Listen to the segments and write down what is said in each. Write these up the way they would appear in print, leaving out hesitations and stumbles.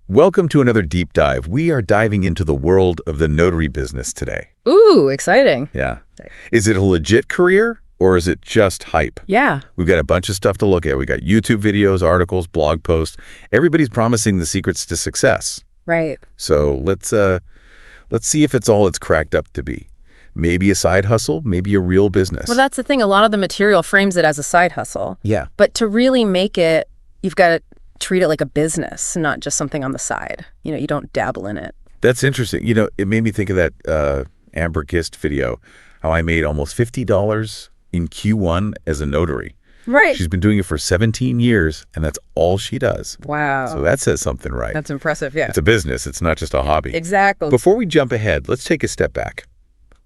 Welcome to another deep dive. We are diving into the world of the notary business today. Ooh, exciting. Yeah. Is it a legit career or is it just hype? Yeah. We've got a bunch of stuff to look at. We got YouTube videos, articles, blog posts. Everybody's promising the secrets to success. Right. So let's see if it's all it's cracked up to be. Maybe a side hustle, maybe a real business. Well, that's the thing. A lot of the material frames it as a side hustle. Yeah. But to really make it, you've got to treat it like a business, not just something on the side. You don't dabble in it. That's interesting. It made me think of that Amber Gist video, how I made almost $50 in Q1 as a notary. Right. She's been doing it for 17 years, and that's all she does. Wow. So that says something, right? That's impressive, yeah. It's a business. It's not just a hobby. Exactly. Before we jump ahead, let's take a step back.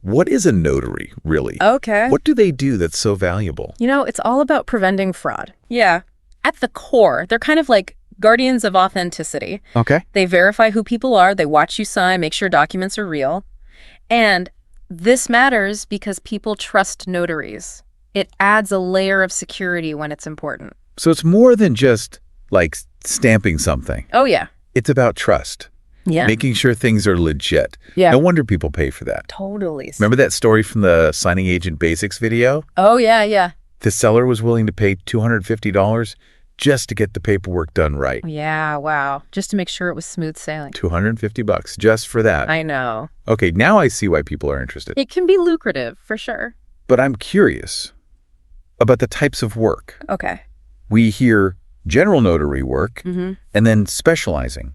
What is a notary, really? Okay. What do they do that's so valuable? It's all about preventing fraud. Yeah. At the core, they're kind of like guardians of authenticity. Okay. They verify who people are. They watch you sign, make sure documents are real. And this matters because people trust notaries. It adds a layer of security when it's important. So it's more than just like stamping something. Oh, yeah. It's about trust. Yeah. Making sure things are legit. Yeah. No wonder people pay for that. Totally. Remember that story from the Signing Agent Basics video? Oh, yeah, yeah. The seller was willing to pay $250 just to get the paperwork done right. Yeah, wow. Just to make sure it was smooth sailing. $250 just for that. I know. Okay, now I see why people are interested. It can be lucrative, for sure. But I'm curious about the types of work. Okay. We hear general notary work Mm-hmm. and then specializing.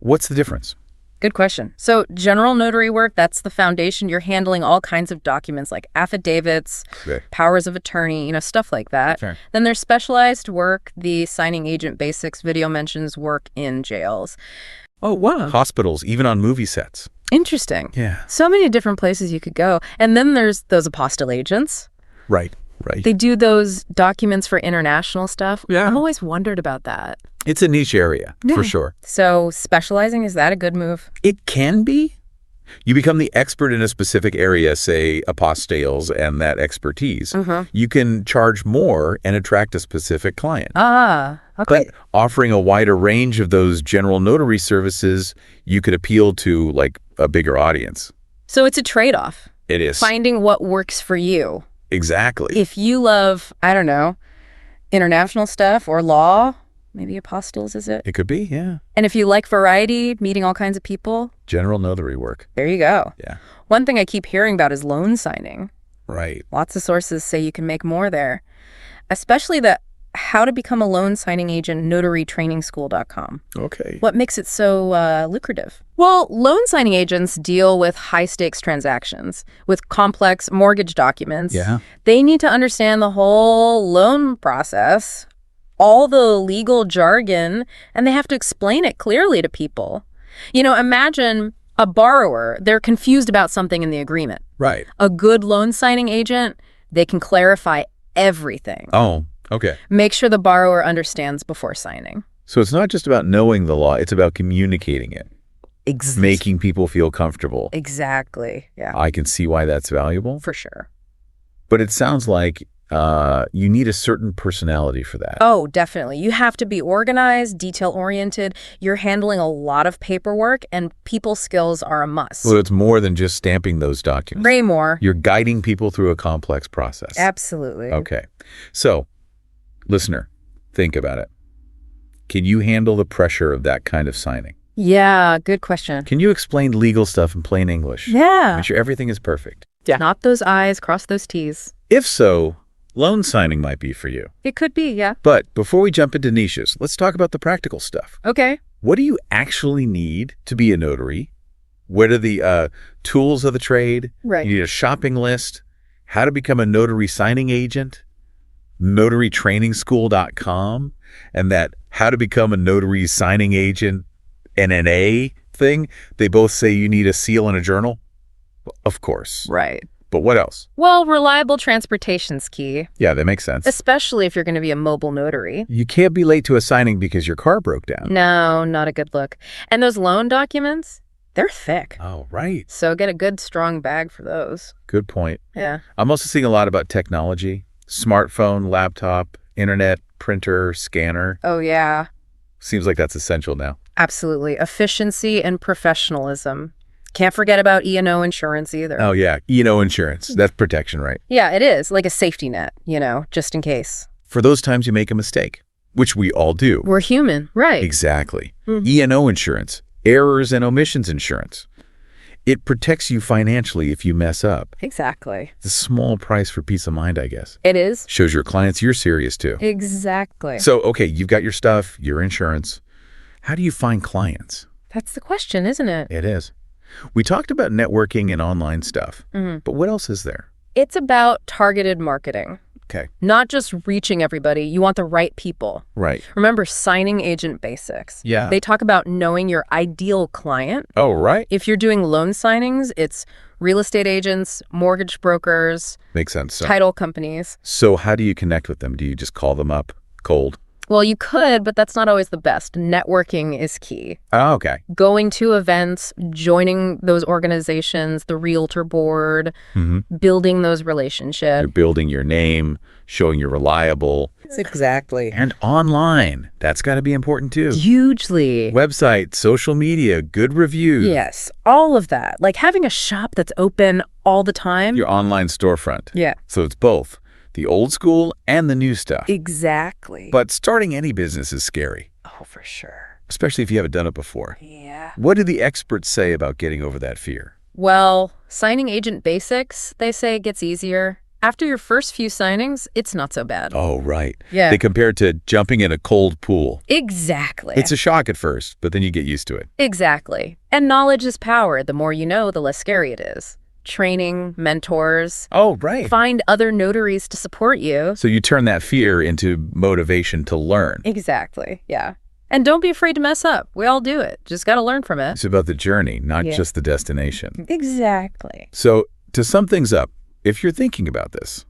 What's the difference? Good question. So general notary work, that's the foundation. You're handling all kinds of documents like affidavits, Okay. powers of attorney, stuff like that. Sure. Then there's specialized work. The Signing Agent Basics video mentions work in jails. Oh, wow. Hospitals, even on movie sets. Interesting. Yeah. So many different places you could go. And then there's those apostille agents. Right. They do those documents for international stuff. Yeah. I've always wondered about that. It's a niche area, for sure. So specializing, is that a good move? It can be. You become the expert in a specific area, say apostilles and that expertise. Mm-hmm. You can charge more and attract a specific client. Ah, okay. But offering a wider range of those general notary services, you could appeal to like a bigger audience. So it's a trade-off. It is. Finding what works for you. Exactly. If you love, I don't know, international stuff or law, maybe apostilles is it? It could be, yeah. And if you like variety, meeting all kinds of people, General notary work. there you go. Yeah. One thing I keep hearing about is loan signing. Right. Lots of sources say you can make more there, especially the how to become a loan signing agent, notarytrainingschool.com. Okay. What makes it so lucrative? Well, loan signing agents deal with high-stakes transactions, with complex mortgage documents. Yeah. They need to understand the whole loan process, all the legal jargon, and they have to explain it clearly to people. Imagine a borrower, they're confused about something in the agreement. Right. A good loan signing agent, they can clarify everything. Oh, okay. Make sure the borrower understands before signing. So it's not just about knowing the law, it's about communicating it, making people feel comfortable. Exactly. Yeah, I can see why that's valuable. for sure. But it sounds like you need a certain personality for that. Oh, definitely. You have to be organized, detail-oriented. You're handling a lot of paperwork, and people skills are a must. Well, it's more than just stamping those documents. Way more. You're guiding people through a complex process. Absolutely. Okay. So, listener, think about it. Can you handle the pressure of that kind of signing? Yeah, good question. Can you explain legal stuff in plain English? Yeah. Make sure everything is perfect. Not those I's, cross those T's. If so, loan signing might be for you. It could be, yeah. But before we jump into niches, let's talk about the practical stuff. Okay. What do you actually need to be a notary? What are the tools of the trade? Right. You need a shopping list, how to become a notary signing agent, notarytrainingschool.com, and that how to become a notary signing agent NNA thing. They both say you need a seal and a journal. Of course. Right. But what else? Well, reliable transportation's key, Yeah, that makes sense. especially if you're going to be a mobile notary. You can't be late to a signing because your car broke down. No, not a good look. And those loan documents, they're thick. Oh, right. So get a good, strong bag for those. Good point. Yeah. I'm also seeing a lot about technology, smartphone, laptop, internet, printer, scanner. Oh, yeah. Seems like that's essential now. Absolutely. Efficiency and professionalism. Can't forget about E&O insurance either. Oh, yeah. Insurance. That's protection, right? Yeah, it is. Like a safety net, just in case. For those times you make a mistake, which we all do. We're human, right? Exactly. E&O insurance, errors and omissions insurance. It protects you financially if you mess up. Exactly. It's a small price for peace of mind, I guess. It is. Shows your clients you're serious too. Exactly. So, okay, you've got your stuff, your insurance. How do you find clients? That's the question, isn't it? It is. We talked about networking and online stuff, but what else is there? It's about targeted marketing. Okay. Not just reaching everybody. You want the right people. Right. Remember signing agent basics. Yeah. They talk about knowing your ideal client. Oh, right. If you're doing loan signings, it's real estate agents, mortgage brokers, Makes sense. title companies. So how do you connect with them? Do you just call them up cold? Well, you could, but that's not always the best. Networking is key. Oh, okay. Going to events, joining those organizations, the realtor board, building those relationships. You're building your name, showing you're reliable. Exactly. And online. That's got to be important too. Hugely. Website, social media, good reviews. Yes, all of that. Like having a shop that's open all the time. Your online storefront. Yeah. So it's both the old school and the new stuff. Exactly. But starting any business is scary, Oh, for sure. especially if you haven't done it before. Yeah. What do the experts say about getting over that fear? Well, signing agent basics, they say, gets easier. After your first few signings, it's not so bad. Oh, right. Yeah. They compare it to jumping in a cold pool. Exactly. It's a shock at first, but then you get used to it. Exactly. And knowledge is power. The more you know, the less scary it is. Training, mentors, Oh, right. find other notaries to support you. So you turn that fear into motivation to learn. Exactly. Yeah. And don't be afraid to mess up. We all do it. Just got to learn from it. It's about the journey, not Yeah. just the destination. Exactly. So to sum things up, if you're thinking about this,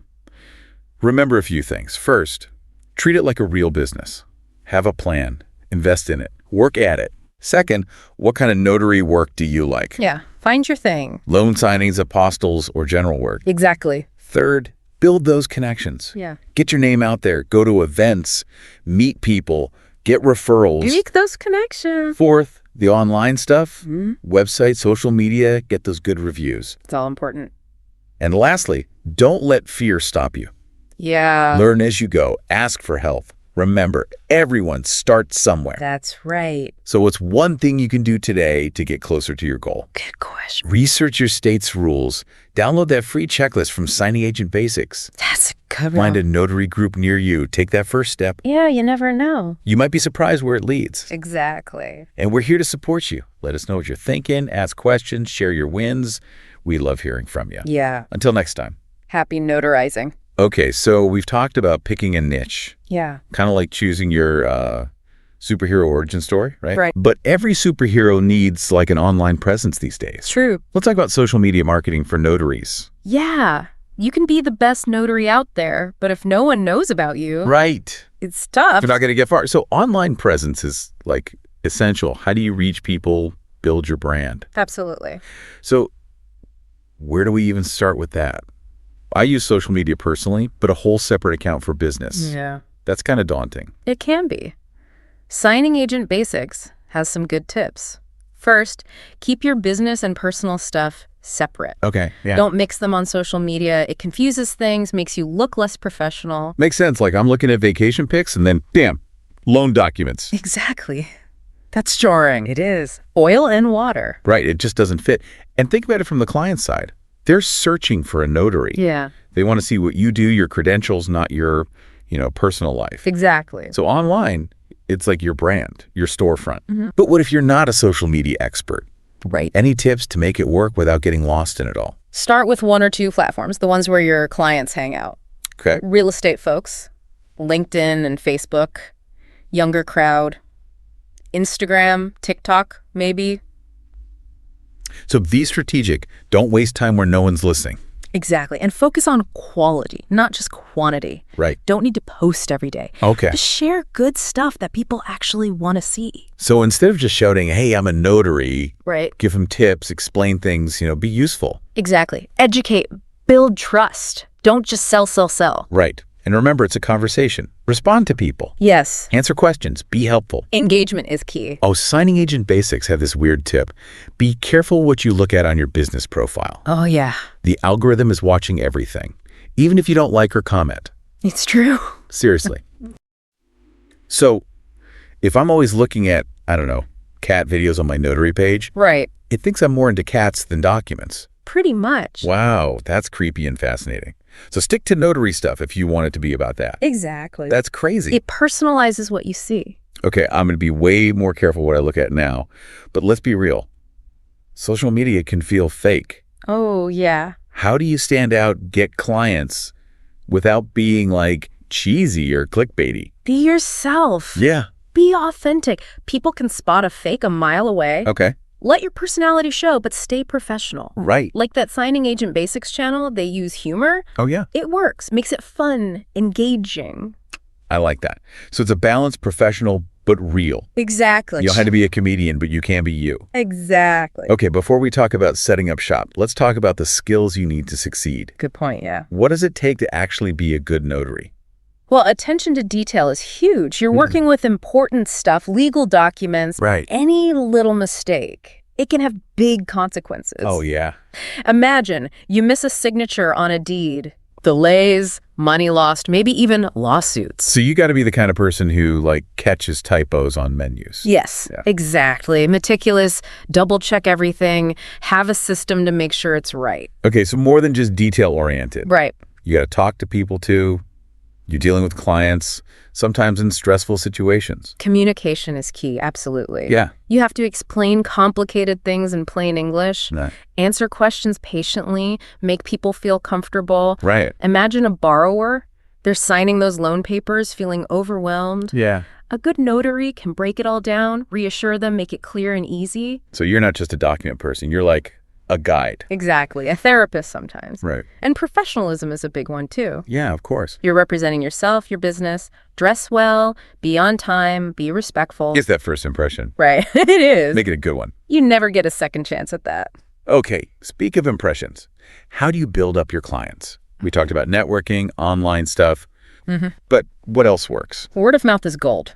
remember a few things. First, treat it like a real business. Have a plan. Invest in it. Work at it. Second, what kind of notary work do you like? Yeah. Find your thing. Loan signings, apostles, or general work. Exactly. Third, build those connections. Yeah. Get your name out there. Go to events. Meet people. Get referrals. Make those connections. Fourth, the online stuff. Website, social media. Get those good reviews. It's all important. And lastly, don't let fear stop you. Yeah. Learn as you go. Ask for help. Remember, everyone starts somewhere. That's right. So what's one thing you can do today to get closer to your goal? Good question. Research your state's rules. Download that free checklist from Signing Agent Basics. That's a good Find a notary group near you. Take that first step. Yeah, you never know. You might be surprised where it leads. Exactly. And we're here to support you. Let us know what you're thinking. Ask questions. Share your wins. We love hearing from you. Yeah. Until next time. Happy notarizing. Okay, so we've talked about picking a niche. Yeah. Kind of like choosing your superhero origin story, right? Right. But every superhero needs like an online presence these days. True. Let's talk about social media marketing for notaries. Yeah. You can be the best notary out there, but if no one knows about you, Right. it's tough. You're not going to get far. So online presence is like essential. How do you reach people, build your brand? Absolutely. So where do we even start with that? I use social media personally, but a whole separate account for business. Yeah. That's kind of daunting. It can be. Signing Agent Basics has some good tips. First, keep your business and personal stuff separate. Okay. Yeah. Don't mix them on social media. It confuses things, makes you look less professional. Makes sense. Like I'm looking at vacation pics and then, damn, loan documents. Exactly. That's jarring. It is. Oil and water. Right. It just doesn't fit. And think about it from the client side. They're searching for a notary. Yeah. They want to see what you do, your credentials, not your, personal life. Exactly. So online, it's like your brand, your storefront. But what if you're not a social media expert? Right. Any tips to make it work without getting lost in it all? Start with one or two platforms, the ones where your clients hang out. Okay. Real estate folks, LinkedIn and Facebook, younger crowd, Instagram, TikTok, maybe. So be strategic. Don't waste time where no one's listening. Exactly. And focus on quality, not just quantity. Right. Don't need to post every day. Okay. Just share good stuff that people actually want to see. So instead of just shouting, hey, I'm a notary, Right. give them tips, explain things, be useful. Exactly. Educate, build trust. Don't just sell, sell, sell. Right. And remember, it's a conversation. Respond to people. Yes. Answer questions. Be helpful. Engagement is key. Oh, signing agent basics have this weird tip. Be careful what you look at on your business profile. Oh, yeah. The algorithm is watching everything, even if you don't like or comment. It's true. Seriously. So, if I'm always looking at, I don't know, cat videos on my Notary page, Right. it thinks I'm more into cats than documents. Pretty much. Wow, that's creepy and fascinating. So stick to Notary stuff if you want it to be about that. Exactly. That's crazy. It personalizes what you see. Okay, I'm going to be way more careful what I look at now. But let's be real. Social media can feel fake. Oh, yeah. How do you stand out, get clients, without being, like, cheesy or clickbaity? Be yourself. Yeah. Be authentic. People can spot a fake a mile away. Okay. Let your personality show, but stay professional. Right. Like that Signing Agent Basics channel, they use humor. Oh, yeah. It works. Makes it fun, engaging. I like that. So it's a balanced, professional, but real. Exactly. You don't have to be a comedian, but you can be you. Exactly. Okay, before we talk about setting up shop, let's talk about the skills you need to succeed. Good point, yeah. What does it take to actually be a good notary? Well, attention to detail is huge. You're working with important stuff, legal documents. Right. Any little mistake, it can have big consequences. Oh, yeah. Imagine you miss a signature on a deed. Delays, money lost, maybe even lawsuits. So you got to be the kind of person who, like, catches typos on menus. Yes, Yeah. exactly. Meticulous, double-check everything, have a system to make sure it's right. Okay, so more than just detail-oriented. Right. You got to talk to people, too. You're dealing with clients, sometimes in stressful situations. Communication is key, absolutely. Yeah. You have to explain complicated things in plain English, No. answer questions patiently, make people feel comfortable. Right. Imagine a borrower, they're signing those loan papers, feeling overwhelmed. Yeah. A good notary can break it all down, reassure them, make it clear and easy. So you're not just a document person. You're like a guide. Exactly. A therapist sometimes. Right. And professionalism is a big one, too. Yeah, of course. You're representing yourself, your business. Dress well, be on time, be respectful. It's that first impression. Right. It is. Make it a good one. You never get a second chance at that. Okay, speak of impressions. How do you build up your clients? We talked about networking, online stuff, but what else works? Word of mouth is gold,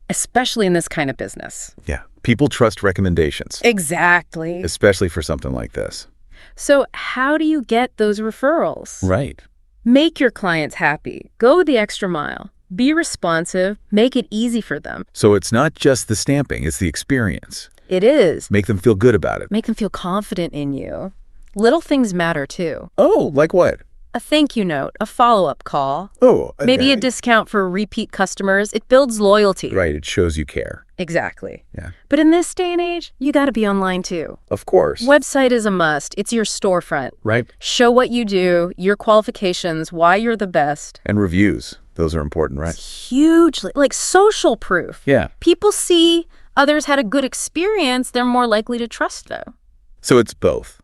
especially in this kind of business. Yeah, people trust recommendations, Exactly. especially for something like this. So how do you get those referrals? Right. Make your clients happy. Go the extra mile. Be responsive. Make it easy for them. So it's not just the stamping, it's the experience. It is. Make them feel good about it. Make them feel confident in you. Little things matter, too. Oh, like what? A thank you note, a follow-up call, Oh, maybe a okay. discount for repeat customers. It builds loyalty. Right, it shows you care. Exactly. Yeah. But in this day and age, you got to be online, too. Of course. Website is a must. It's your storefront. Right? Show what you do, your qualifications, why you're the best. And reviews. Those are important, right? Hugely, like social proof. Yeah. People see others had a good experience, they're more likely to trust them. So it's both.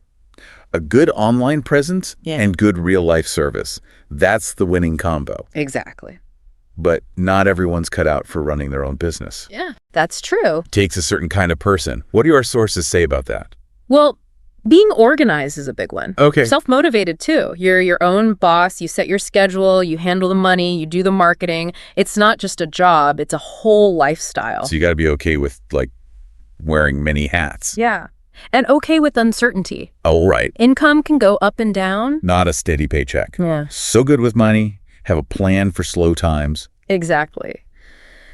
A good online presence Yeah. and good real-life service. That's the winning combo. Exactly. But not everyone's cut out for running their own business. Yeah, that's true. Takes a certain kind of person. What do our sources say about that? Well, being organized is a big one. Okay. Self-motivated, too. You're your own boss. You set your schedule. You handle the money. You do the marketing. It's not just a job. It's a whole lifestyle. So you got to be okay with, like, wearing many hats. Yeah. And okay with uncertainty. Oh, right. Income can go up and down. Not a steady paycheck. Yeah. So good with money. Have a plan for slow times. Exactly.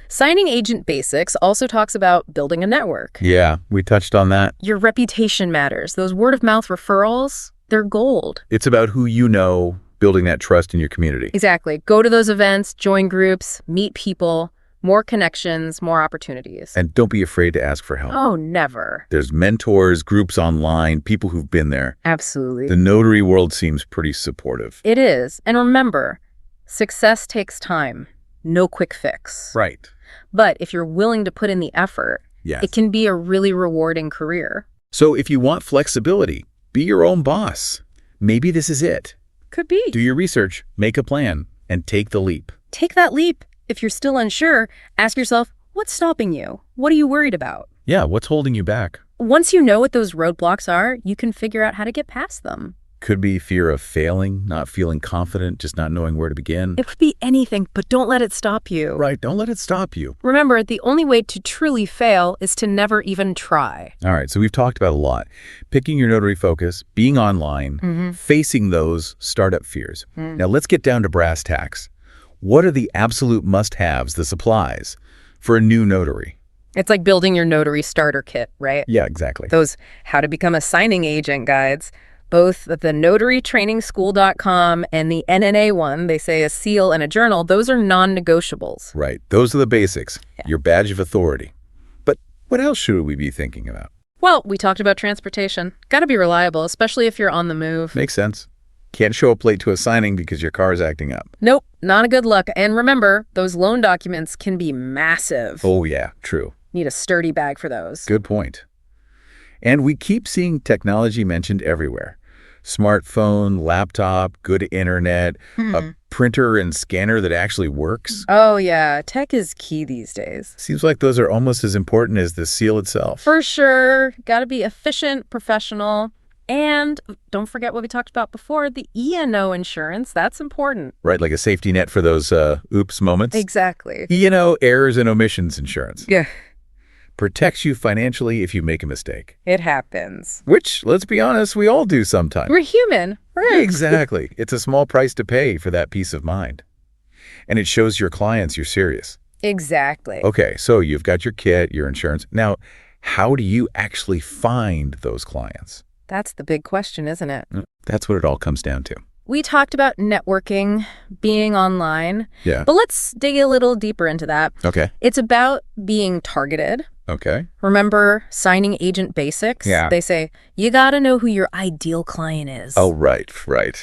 Signing Agent Basics also talks about building a network. Yeah, we touched on that. Your reputation matters. Those word-of-mouth referrals, they're gold. It's about who you know, building that trust in your community. Exactly. Go to those events, join groups, meet people, more connections, more opportunities. And don't be afraid to ask for help. Oh, never. There's mentors, groups online, people who've been there. Absolutely. The notary world seems pretty supportive. It is. And remember, success takes time. No quick fix. Right. But if you're willing to put in the effort, Yes. it can be a really rewarding career. So if you want flexibility, be your own boss. Maybe this is it. Could be. Do your research, make a plan, and take the leap. Take that leap. If you're still unsure, ask yourself, what's stopping you? What are you worried about? Yeah, what's holding you back? Once you know what those roadblocks are, you can figure out how to get past them. Could be fear of failing, not feeling confident, just not knowing where to begin. It could be anything, but don't let it stop you. Right, don't let it stop you. Remember, the only way to truly fail is to never even try. All right, so we've talked about a lot. Picking your notary focus, being online, facing those startup fears. Now let's get down to brass tacks. What are the absolute must-haves, the supplies, for a new notary? It's like building your notary starter kit, right? Yeah, exactly. Those how to become a signing agent guides, both the notarytrainingschool.com and the NNA one, they say a seal and a journal, those are non-negotiables. Right, those are the basics, your badge of authority. But what else should we be thinking about? Well, we talked about transportation. Got to be reliable, especially if you're on the move. Makes sense. Can't show up late to a signing because your car's acting up. Nope, not a good look. And remember, those loan documents can be massive. Oh yeah, true. Need a sturdy bag for those. Good point. And we keep seeing technology mentioned everywhere. Smartphone, laptop, good internet, a printer and scanner that actually works. Oh yeah, tech is key these days. Seems like those are almost as important as the seal itself. For sure. Got to be efficient, professional. And don't forget what we talked about before, the E&O insurance. That's important. Right, like a safety net for those oops moments. Exactly. E&O, errors and omissions insurance. Yeah. Protects you financially if you make a mistake. It happens. Which, let's be honest, we all do sometimes. We're human, right? Exactly. It's a small price to pay for that peace of mind. And it shows your clients you're serious. Exactly. Okay, so you've got your kit, your insurance. Now, how do you actually find those clients? That's the big question, isn't it? That's what it all comes down to. We talked about networking, being online. Yeah. But let's dig a little deeper into that. Okay. It's about being targeted. Okay. Remember signing agent basics? Yeah. They say, you got to know who your ideal client is. Oh, right.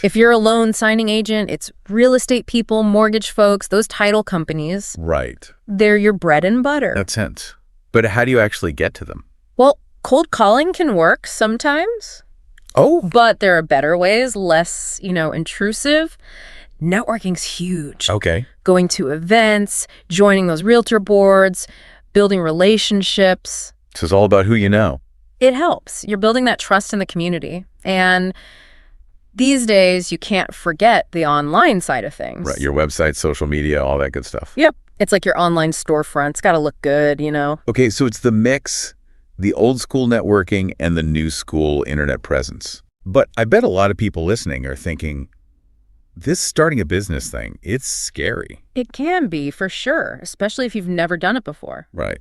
If you're a loan signing agent, it's real estate people, mortgage folks, those title companies. Right. They're your bread and butter. That's it. But how do you actually get to them? Well, cold calling can work sometimes. Oh. But there are better ways, less, intrusive. Networking's huge. Okay. Going to events, joining those realtor boards, building relationships. So it's all about who you know. It helps. You're building that trust in the community. And these days, you can't forget the online side of things. Right. Your website, social media, all that good stuff. Yep. It's like your online storefront. It's got to look good, Okay, so it's the mix, the old school networking and the new school internet presence. But I bet a lot of people listening are thinking, this starting a business thing, it's scary. It can be, for sure, especially if you've never done it before. Right.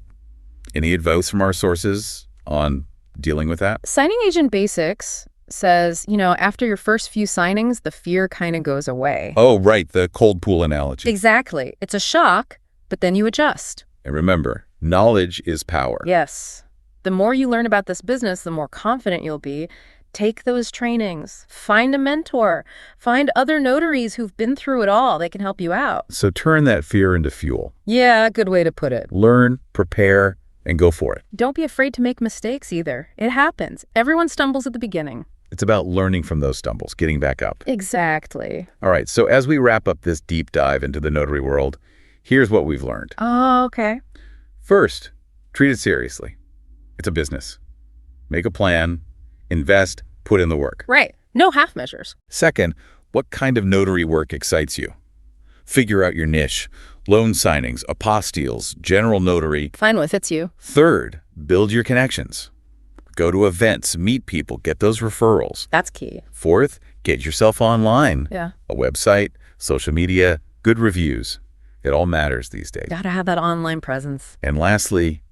Any advice from our sources on dealing with that? Signing Agent Basics says, after your first few signings, the fear kind of goes away. Oh, right, the cold pool analogy. Exactly. It's a shock, but then you adjust. And remember, knowledge is power. Yes. The more you learn about this business, the more confident you'll be. Take those trainings. Find a mentor. Find other notaries who've been through it all. They can help you out. So turn that fear into fuel. Yeah, good way to put it. Learn, prepare, and go for it. Don't be afraid to make mistakes either. It happens. Everyone stumbles at the beginning. It's about learning from those stumbles, getting back up. Exactly. All right, so as we wrap up this deep dive into the notary world, here's what we've learned. Oh, okay. First, treat it seriously. It's a business. Make a plan, invest, put in the work. Right. No half measures. Second, what kind of notary work excites you? Figure out your niche. Loan signings, apostilles, general notary. Find what fits you. Third, build your connections. Go to events, meet people, get those referrals. That's key. Fourth, get yourself online. Yeah. A website, social media, good reviews. It all matters these days. Gotta have that online presence. And lastly,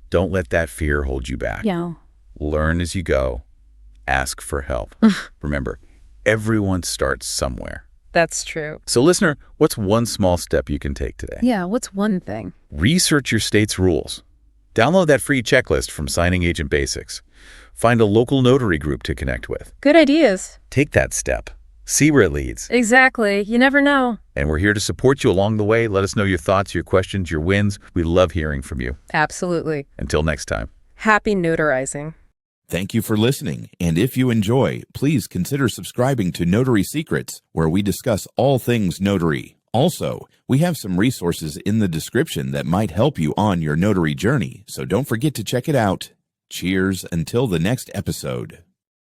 don't let that fear hold you back. Yeah. Learn as you go. Ask for help. Remember, everyone starts somewhere. That's true. So listener, what's one small step you can take today? Yeah, what's one thing? Research your state's rules. Download that free checklist from Signing Agent Basics. Find a local notary group to connect with. Good ideas. Take that step. See where it leads. Exactly. You never know. And we're here to support you along the way. Let us know your thoughts, your questions, your wins. We love hearing from you. Absolutely. Until next time. Happy notarizing. Thank you for listening, and if you enjoy, please consider subscribing to Notary Secrets, where we discuss all things notary. Also, we have some resources in the description that might help you on your notary journey, so don't forget to check it out. Cheers until the next episode.